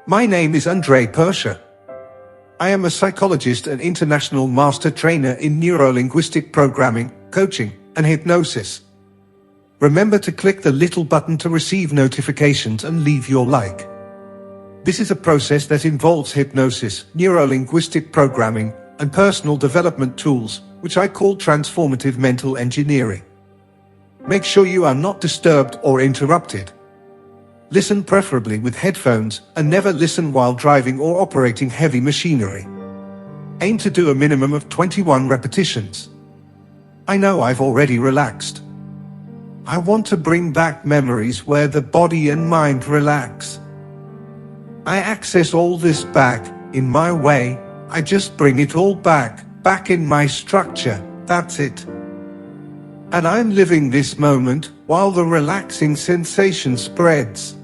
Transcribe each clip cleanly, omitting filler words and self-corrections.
My name is André Percia. I am a psychologist and international master trainer in Neuro-Linguistic Programming, coaching, and hypnosis. Remember to click the little button to receive notifications and leave your like. This is a process that involves hypnosis, neuro-linguistic programming, and personal development tools, which I call transformative mental engineering. Make sure you are not disturbed or interrupted. Listen preferably with headphones, and never listen while driving or operating heavy machinery. Aim to do a minimum of 21 repetitions. I know I've already relaxed. I want to bring back memories where the body and mind relax. I access all this back, in my way. I just bring it all back in my structure, that's it. And I'm living this moment, while the relaxing sensation spreads.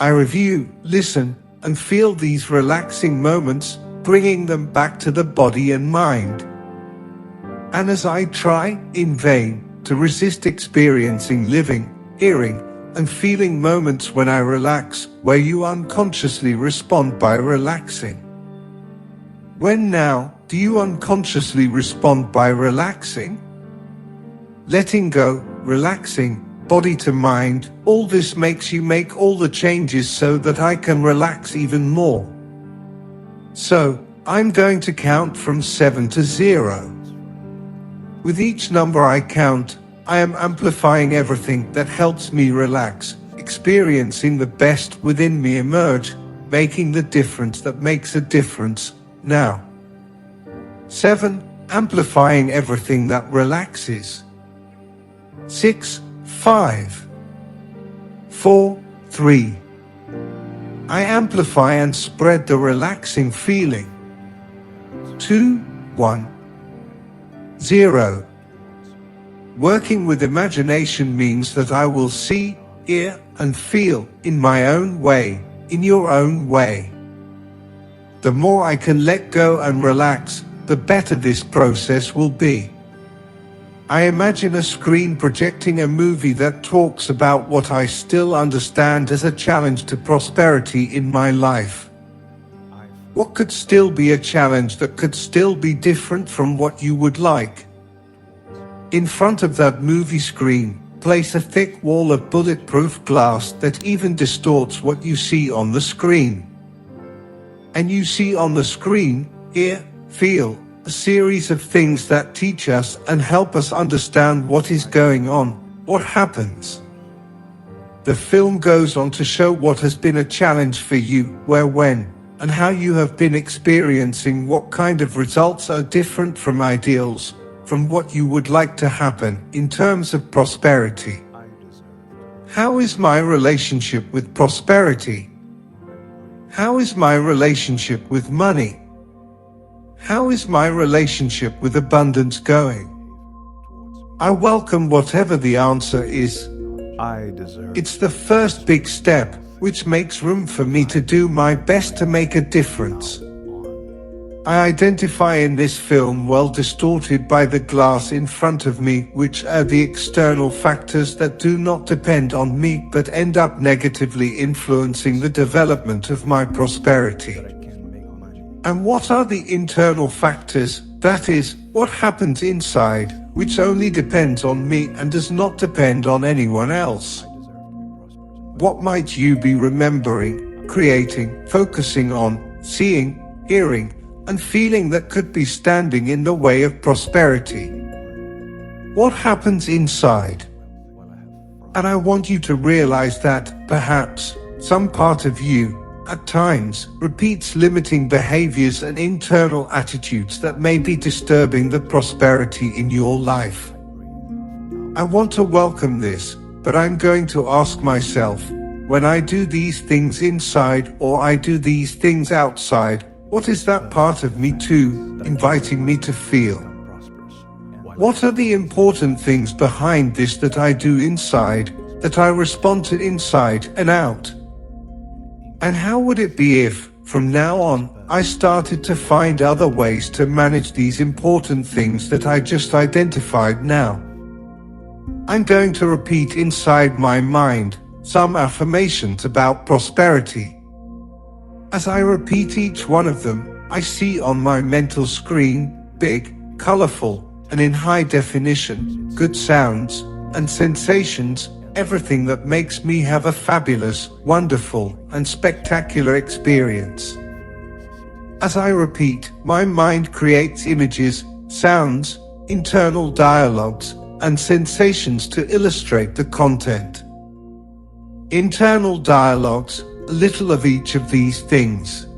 I review, listen, and feel these relaxing moments, bringing them back to the body and mind. And as I try, in vain, to resist experiencing living, hearing, and feeling moments when I relax, where you unconsciously respond by relaxing. When now, do you unconsciously respond by relaxing? Letting go, relaxing, body to mind, all this makes you make all the changes so that I can relax even more. So, I'm going to count from 7 to 0. With each number I count, I am amplifying everything that helps me relax, experiencing the best within me emerge, making the difference that makes a difference, now. 7. Amplifying everything that relaxes. 6, 5, 4, 3. I amplify and spread the relaxing feeling. 2, 1, 0. Working with imagination means that I will see, hear, and feel, in my own way, in your own way. The more I can let go and relax, the better this process will be. I imagine a screen projecting a movie that talks about what I still understand as a challenge to prosperity in my life. What could still be a challenge that could still be different from what you would like? In front of that movie screen, place a thick wall of bulletproof glass that even distorts what you see on the screen. And you see on the screen, hear, feel, a series of things that teach us and help us understand what is going on, what happens. The film goes on to show what has been a challenge for you, where, when, and how you have been experiencing what kind of results are different from ideals, from what you would like to happen in terms of prosperity. How is my relationship with prosperity? How is my relationship with money? How is my relationship with abundance going? I welcome whatever the answer is. It's the first big step, which makes room for me to do my best to make a difference. I identify in this film well distorted by the glass in front of me, which are the external factors that do not depend on me but end up negatively influencing the development of my prosperity. And what are the internal factors, that is, what happens inside, which only depends on me and does not depend on anyone else? What might you be remembering, creating, focusing on, seeing, hearing, and feeling that could be standing in the way of prosperity? What happens inside? And I want you to realize that, perhaps, some part of you, at times, repeats limiting behaviors and internal attitudes that may be disturbing the prosperity in your life. I want to welcome this, but I'm going to ask myself, when I do these things inside or I do these things outside, what is that part of me too, inviting me to feel? What are the important things behind this that I do inside, that I respond to inside and out? And how would it be if, from now on, I started to find other ways to manage these important things that I just identified now? I'm going to repeat inside my mind some affirmations about prosperity. As I repeat each one of them, I see on my mental screen, big, colorful, and in high definition, good sounds and sensations, everything that makes me have a fabulous, wonderful, and spectacular experience. As I repeat, my mind creates images, sounds, internal dialogues, and sensations to illustrate the content. Internal dialogues, a little of each of these things.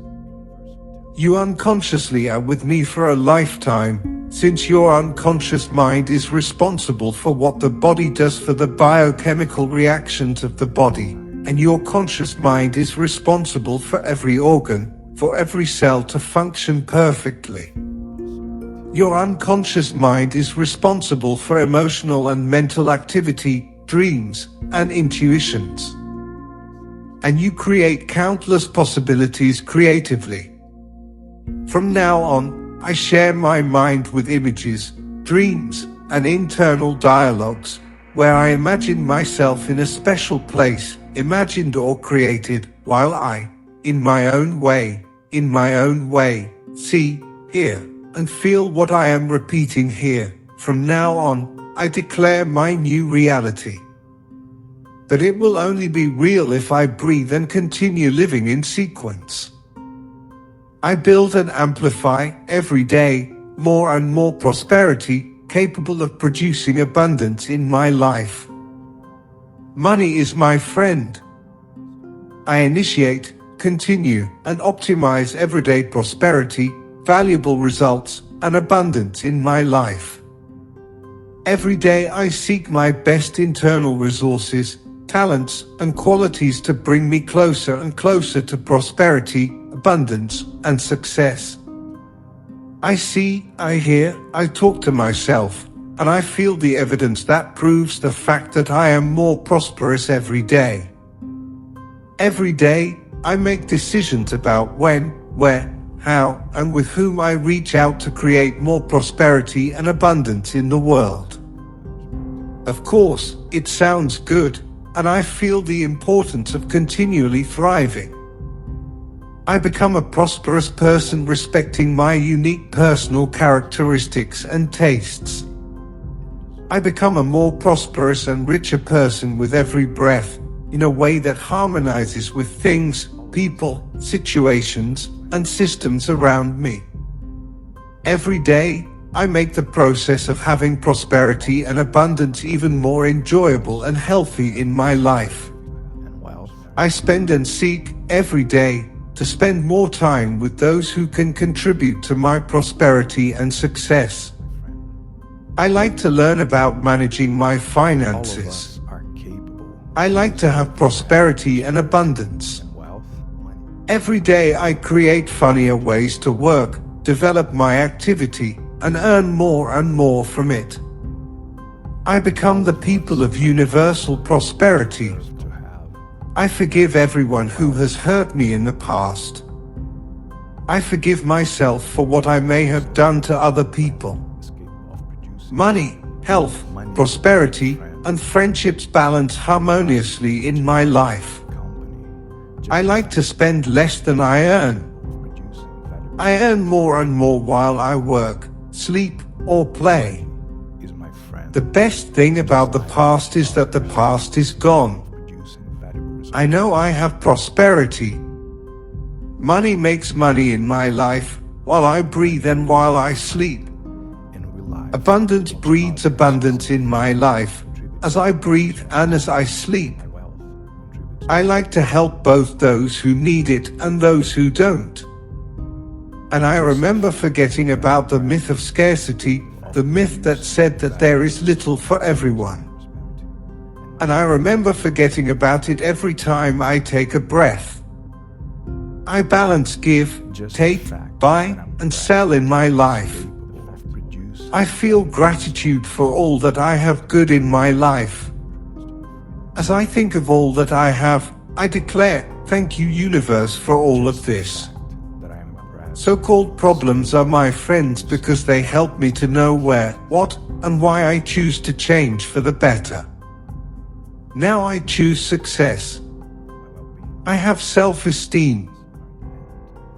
You unconsciously are with me for a lifetime, since your unconscious mind is responsible for what the body does for the biochemical reactions of the body, and your conscious mind is responsible for every organ, for every cell to function perfectly. Your unconscious mind is responsible for emotional and mental activity, dreams, and intuitions. And you create countless possibilities creatively. From now on, I share my mind with images, dreams, and internal dialogues, where I imagine myself in a special place, imagined or created, while I, in my own way, see, hear, and feel what I am repeating here. From now on, I declare my new reality. But it will only be real if I breathe and continue living in sequence. I build and amplify, every day, more and more prosperity, capable of producing abundance in my life. Money is my friend. I initiate, continue, and optimize everyday prosperity, valuable results, and abundance in my life. Every day I seek my best internal resources, talents, and qualities to bring me closer and closer to prosperity, abundance, and success. I see, I hear, I talk to myself, and I feel the evidence that proves the fact that I am more prosperous every day. Every day, I make decisions about when, where, how, and with whom I reach out to create more prosperity and abundance in the world. Of course, it sounds good, and I feel the importance of continually thriving. I become a prosperous person respecting my unique personal characteristics and tastes. I become a more prosperous and richer person with every breath, in a way that harmonizes with things, people, situations, and systems around me. Every day, I make the process of having prosperity and abundance even more enjoyable and healthy in my life. I spend and seek, every day, to spend more time with those who can contribute to my prosperity and success. I like to learn about managing my finances. I like to have prosperity and abundance. Every day I create funnier ways to work, develop my activity, and earn more and more from it. I become the people of universal prosperity. I forgive everyone who has hurt me in the past. I forgive myself for what I may have done to other people. Money, health, prosperity, and friendships balance harmoniously in my life. I like to spend less than I earn. I earn more and more while I work, sleep, or play. The best thing about the past is that the past is gone. I know I have prosperity. Money makes money in my life, while I breathe and while I sleep. Abundance breeds abundance in my life, as I breathe and as I sleep. I like to help both those who need it and those who don't. And I remember forgetting about the myth of scarcity, the myth that said that there is little for everyone. And I remember forgetting about it every time I take a breath. I balance give, take, buy, and sell in my life. I feel gratitude for all that I have good in my life. As I think of all that I have, I declare, thank you universe for all of this. So-called problems are my friends because they help me to know where, what, and why I choose to change for the better. Now I choose success. I have self-esteem.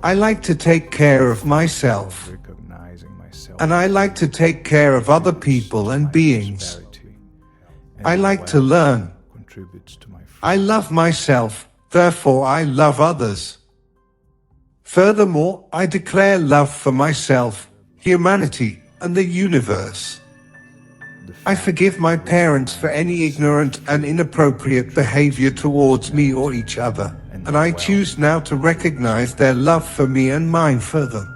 I like to take care of myself. And I like to take care of other people and beings. I like to learn. I love myself, therefore I love others. Furthermore, I declare love for myself, humanity, and the universe. I forgive my parents for any ignorant and inappropriate behavior towards me or each other, and I choose now to recognize their love for me and mine for them.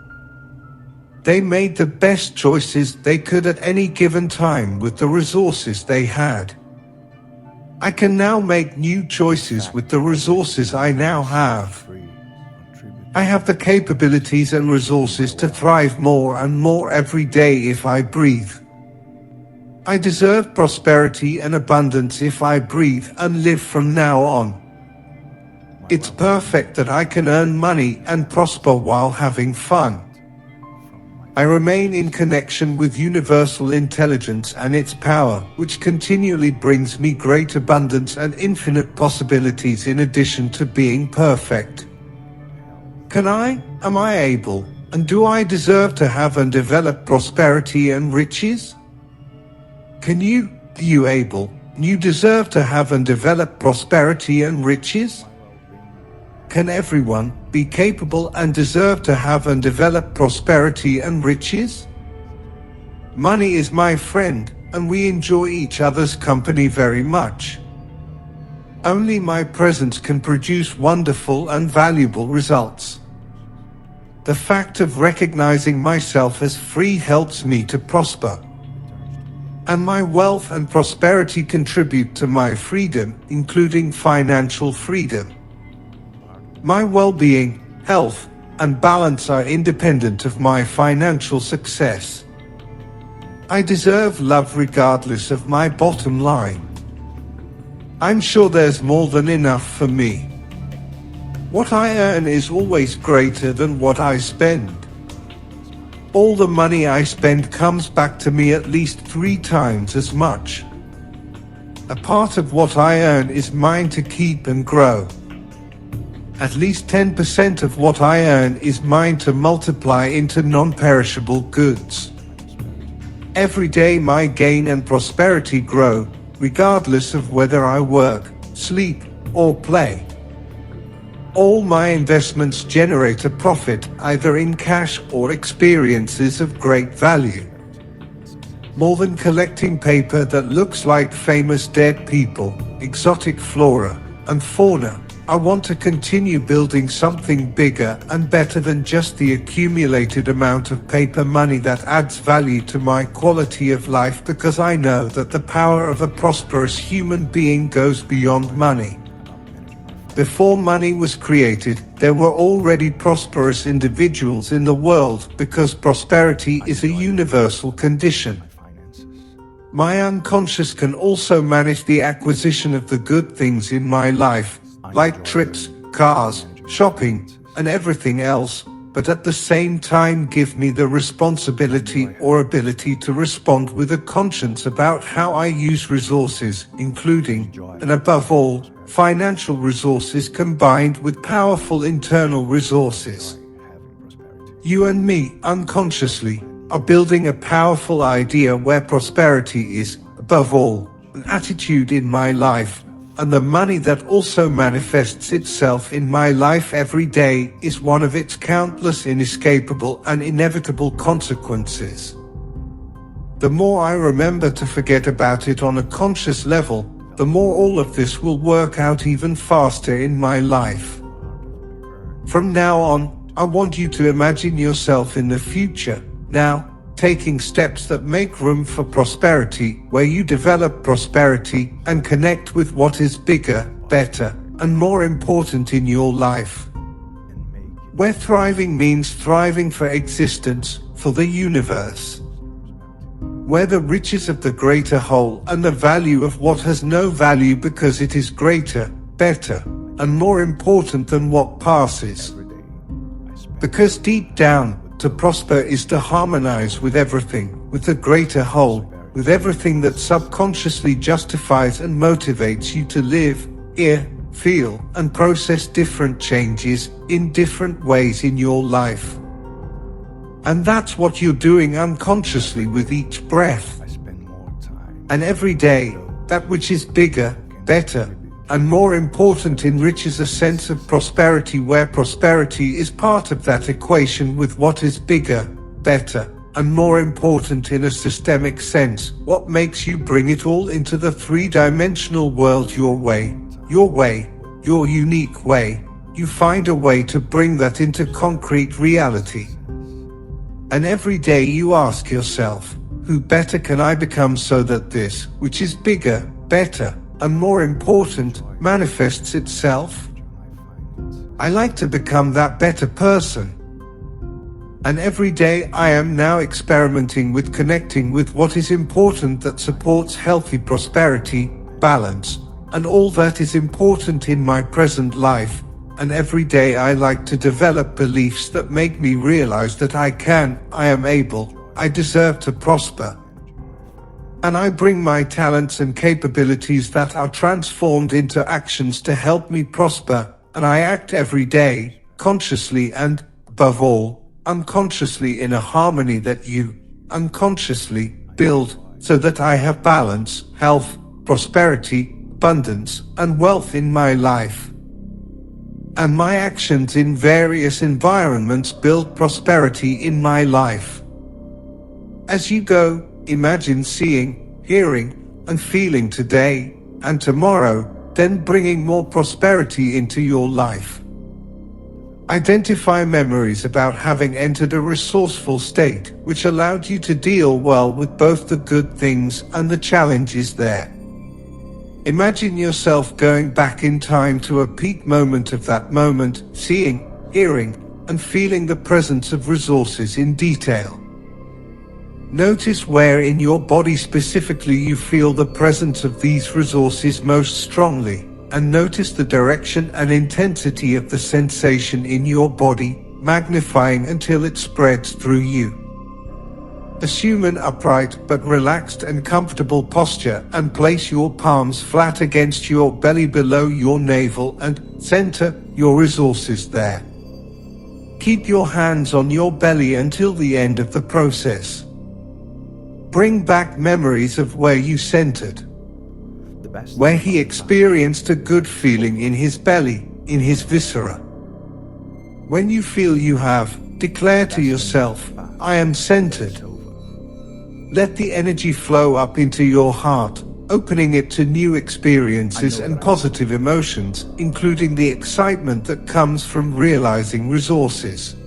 They made the best choices they could at any given time with the resources they had. I can now make new choices with the resources I now have. I have the capabilities and resources to thrive more and more every day if I breathe. I deserve prosperity and abundance if I breathe and live from now on. It's perfect that I can earn money and prosper while having fun. I remain in connection with universal intelligence and its power, which continually brings me great abundance and infinite possibilities in addition to being perfect. Am I able, and do I deserve to have and develop prosperity and riches? Do you able, you deserve to have and develop prosperity and riches? Can everyone be capable and deserve to have and develop prosperity and riches? Money is my friend, and we enjoy each other's company very much. Only my presence can produce wonderful and valuable results. The fact of recognizing myself as free helps me to prosper. And my wealth and prosperity contribute to my freedom, including financial freedom. My well-being, health, and balance are independent of my financial success. I deserve love regardless of my bottom line. I'm sure there's more than enough for me. What I earn is always greater than what I spend. All the money I spend comes back to me at least 3 times as much. A part of what I earn is mine to keep and grow. At least 10% of what I earn is mine to multiply into non-perishable goods. Every day my gain and prosperity grow, regardless of whether I work, sleep, or play. All my investments generate a profit, either in cash or experiences of great value. More than collecting paper that looks like famous dead people, exotic flora, and fauna, I want to continue building something bigger and better than just the accumulated amount of paper money that adds value to my quality of life, because I know that the power of a prosperous human being goes beyond money. Before money was created, there were already prosperous individuals in the world, because prosperity is a universal condition. My unconscious can also manage the acquisition of the good things in my life, like trips, cars, shopping, and everything else, but at the same time give me the responsibility or ability to respond with a conscience about how I use resources, including, and above all, financial resources combined with powerful internal resources. You and me, unconsciously, are building a powerful idea where prosperity is, above all, an attitude in my life, and the money that also manifests itself in my life every day is one of its countless inescapable and inevitable consequences. The more I remember to forget about it on a conscious level, the more all of this will work out even faster in my life. From now on, I want you to imagine yourself in the future, now, taking steps that make room for prosperity, where you develop prosperity and connect with what is bigger, better, and more important in your life. Where thriving means thriving for existence, for the universe. Where the riches of the greater whole and the value of what has no value because it is greater, better, and more important than what passes. Because deep down, to prosper is to harmonize with everything, with the greater whole, with everything that subconsciously justifies and motivates you to live here, feel, and process different changes in different ways in your life. And that's what you're doing unconsciously with each breath. And every day, that which is bigger, better, and more important enriches a sense of prosperity, where prosperity is part of that equation with what is bigger, better, and more important in a systemic sense. What makes you bring it all into the three-dimensional world your way, your unique way. You find a way to bring that into concrete reality. And every day you ask yourself, who better can I become so that this, which is bigger, better, and more important, manifests itself? I like to become that better person. And every day I am now experimenting with connecting with what is important that supports healthy prosperity, balance, and all that is important in my present life. And every day I like to develop beliefs that make me realize that I am able, I deserve to prosper. And I bring my talents and capabilities that are transformed into actions to help me prosper, and I act every day, consciously and, above all, unconsciously, in a harmony that you, unconsciously, build, so that I have balance, health, prosperity, abundance, and wealth in my life. And my actions in various environments build prosperity in my life. As you go, imagine seeing, hearing, and feeling today, and tomorrow, then bringing more prosperity into your life. Identify memories about having entered a resourceful state, which allowed you to deal well with both the good things and the challenges there. Imagine yourself going back in time to a peak moment of that moment, seeing, hearing, and feeling the presence of resources in detail. Notice where in your body specifically you feel the presence of these resources most strongly, and notice the direction and intensity of the sensation in your body, magnifying until it spreads through you. Assume an upright but relaxed and comfortable posture and place your palms flat against your belly below your navel and center your resources there. Keep your hands on your belly until the end of the process. Bring back memories of where you centered, where he experienced a good feeling in his belly, in his viscera. When you feel you have, declare to yourself, I am centered. Let the energy flow up into your heart, opening it to new experiences and positive emotions, including the excitement that comes from realizing resources.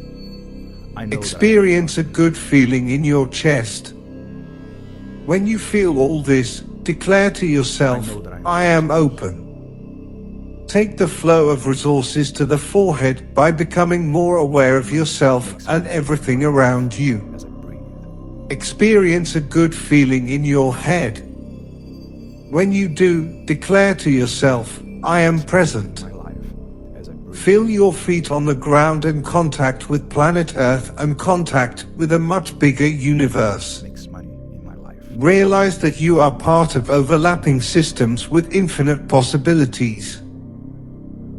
Experience a good feeling in your chest. When you feel all this, declare to yourself, I am open. Take the flow of resources to the forehead by becoming more aware of yourself and everything around you. Experience a good feeling in your head. When you do, declare to yourself, I am present. Feel your feet on the ground and contact with planet Earth and contact with a much bigger universe. Realize that you are part of overlapping systems with infinite possibilities.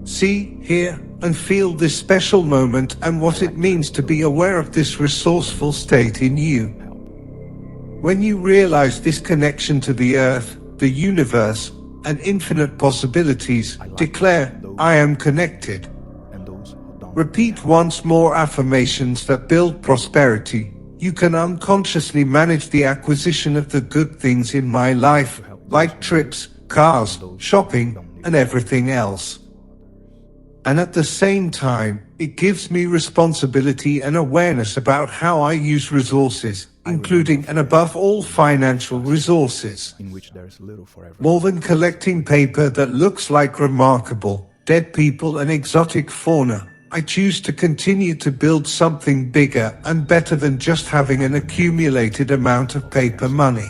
See, hear, and feel this special moment and what it means to be aware of this resourceful state in you. When you realize this connection to the earth, the universe, and infinite possibilities, declare, I am connected. Repeat once more affirmations that build prosperity. You can unconsciously manage the acquisition of the good things in my life, like trips, cars, shopping, and everything else. And at the same time, it gives me responsibility and awareness about how I use resources, including and above all financial resources. More than collecting paper that looks like remarkable, dead people and exotic fauna, I choose to continue to build something bigger and better than just having an accumulated amount of paper money.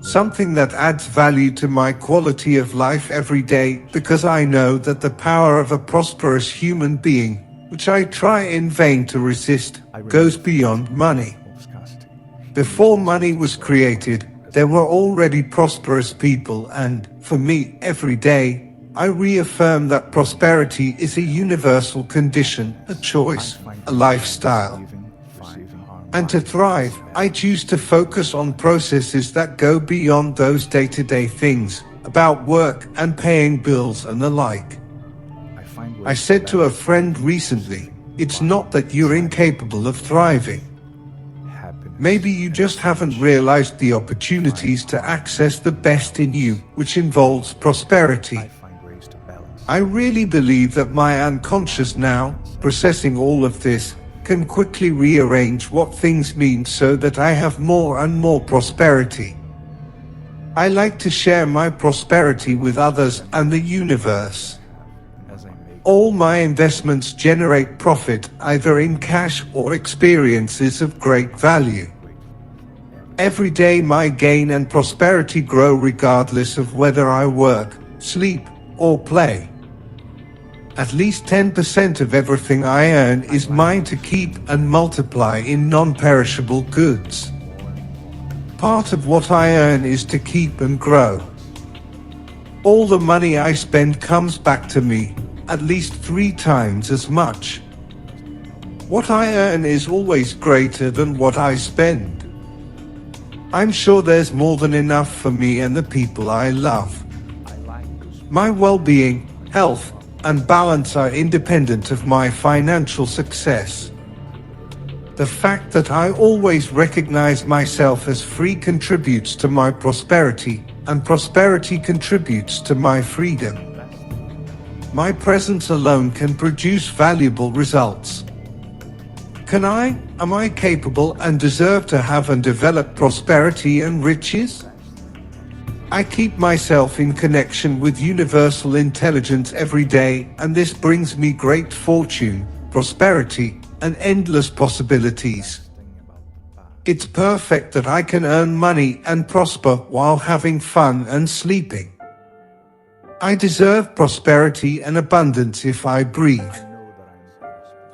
Something that adds value to my quality of life every day, because I know that the power of a prosperous human being, which I try in vain to resist, goes beyond money. Before money was created, there were already prosperous people, and, for me, every day, I reaffirm that prosperity is a universal condition, a choice, a lifestyle. And to thrive, I choose to focus on processes that go beyond those day-to-day things, about work and paying bills and the like. I said to a friend recently, it's not that you're incapable of thriving. Maybe you just haven't realized the opportunities to access the best in you, which involves prosperity. I really believe that my unconscious now, processing all of this, can quickly rearrange what things mean so that I have more and more prosperity. I like to share my prosperity with others and the universe. All my investments generate profit either in cash or experiences of great value. Every day my gain and prosperity grow regardless of whether I work, sleep, or play. At least 10% of everything I earn is mine to keep and multiply in non-perishable goods. Part of what I earn is to keep and grow. All the money I spend comes back to me, at least 3 times as much. What I earn is always greater than what I spend. I'm sure there's more than enough for me and the people I love. My well-being, health, and balance are independent of my financial success. The fact that I always recognize myself as free contributes to my prosperity, and prosperity contributes to my freedom. My presence alone can produce valuable results. Am I capable and deserve to have and develop prosperity and riches? I keep myself in connection with universal intelligence every day, and this brings me great fortune, prosperity, and endless possibilities. It's perfect that I can earn money and prosper while having fun and sleeping. I deserve prosperity and abundance if I breathe.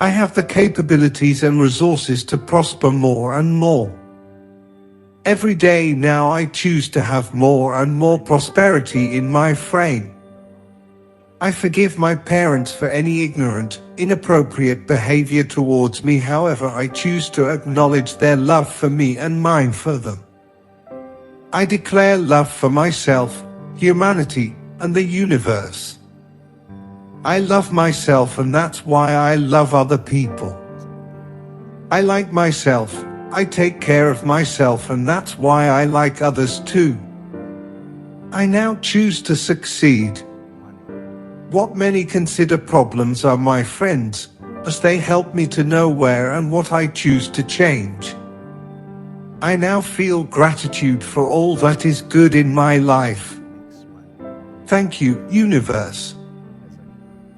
I have the capabilities and resources to prosper more and more. Every day now I choose to have more and more prosperity in my frame. I forgive my parents for any ignorant, inappropriate behavior towards me. However, I choose to acknowledge their love for me and mine for them. I declare love for myself, humanity, and the universe. I love myself, and that's why I love other people. I like myself. I take care of myself, and that's why I like others too. I now choose to succeed. What many consider problems are my friends, as they help me to know where and what I choose to change. I now feel gratitude for all that is good in my life. Thank you, universe.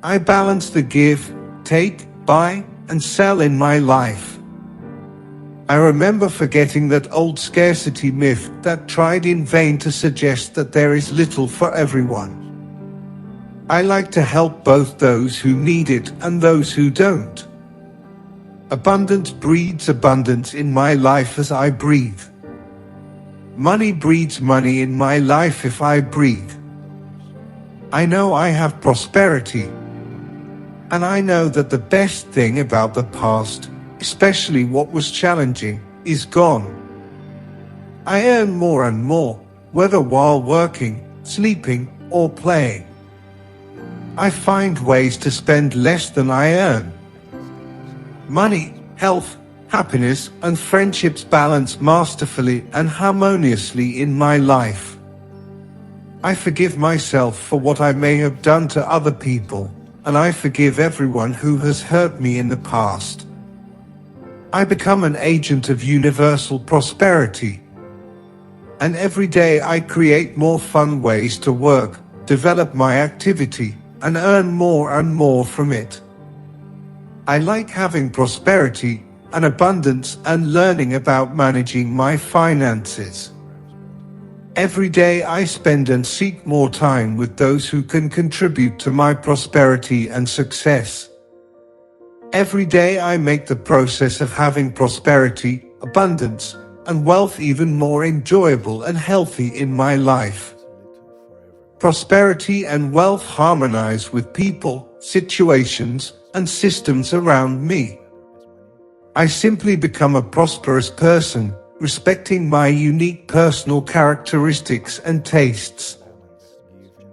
I balance the give, take, buy, and sell in my life. I remember forgetting that old scarcity myth that tried in vain to suggest that there is little for everyone. I like to help both those who need it and those who don't. Abundance breeds abundance in my life as I breathe. Money breeds money in my life if I breathe. I know I have prosperity. And I know that the best thing about the past, especially what was challenging, is gone. I earn more and more, whether while working, sleeping, or playing. I find ways to spend less than I earn. Money, health, happiness, and friendships balance masterfully and harmoniously in my life. I forgive myself for what I may have done to other people, and I forgive everyone who has hurt me in the past. I become an agent of universal prosperity. And every day I create more fun ways to work, develop my activity, and earn more and more from it. I like having prosperity and abundance and learning about managing my finances. Every day I spend and seek more time with those who can contribute to my prosperity and success. Every day I make the process of having prosperity, abundance, and wealth even more enjoyable and healthy in my life. prosperity and wealth harmonize with people, situations, and systems around me. I simply become a prosperous person, respecting my unique personal characteristics and tastes.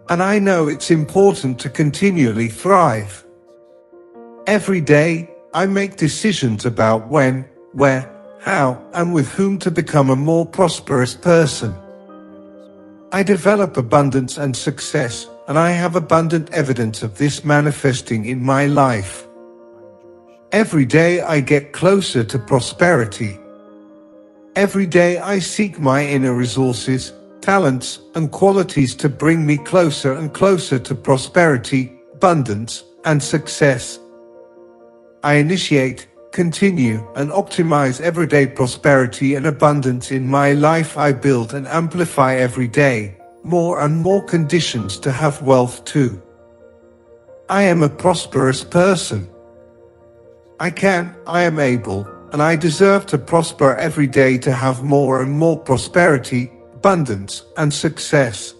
And I know it's important to continually thrive. Every day, I make decisions about when, where, how, and with whom to become a more prosperous person. I develop abundance and success, and I have abundant evidence of this manifesting in my life. Every day I get closer to prosperity. Every day I seek my inner resources, talents, and qualities to bring me closer and closer to prosperity, abundance, and success. I initiate, continue, and optimize everyday prosperity and abundance in my life. I build and amplify every day, more and more conditions to have wealth too. I am a prosperous person. I am able, and I deserve to prosper every day to have more and more prosperity, abundance, and success.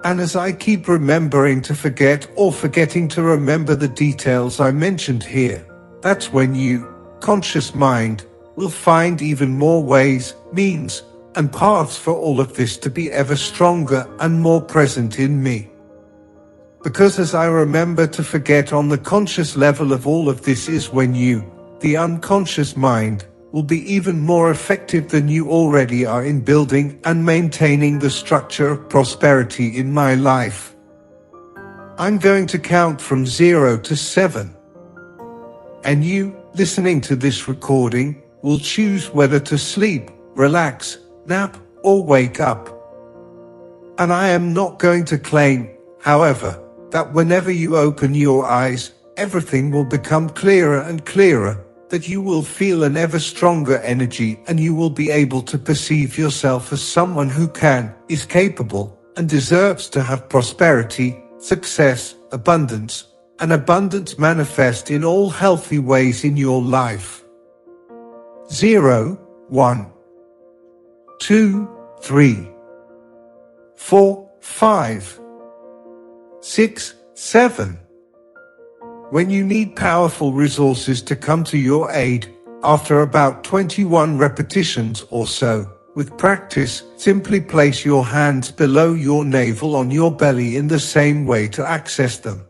And as I keep remembering to forget or forgetting to remember the details I mentioned here, that's when you, conscious mind, will find even more ways, means, and paths for all of this to be ever stronger and more present in me. Because as I remember to forget on the conscious level of all of this is when you, the unconscious mind, will be even more effective than you already are in building and maintaining the structure of prosperity in my life. I'm going to count from 0 to 7. And you, listening to this recording, will choose whether to sleep, relax, nap, or wake up. And I am not going to claim, however, that whenever you open your eyes, everything will become clearer and clearer, that you will feel an ever stronger energy and you will be able to perceive yourself as someone who is capable, and deserves to have prosperity, success, abundance, and abundance manifest in all healthy ways in your life. 0, 1, 2, 3, 4, 5, 6, 7. When you need powerful resources to come to your aid, after about 21 repetitions or so, with practice, simply place your hands below your navel on your belly in the same way to access them.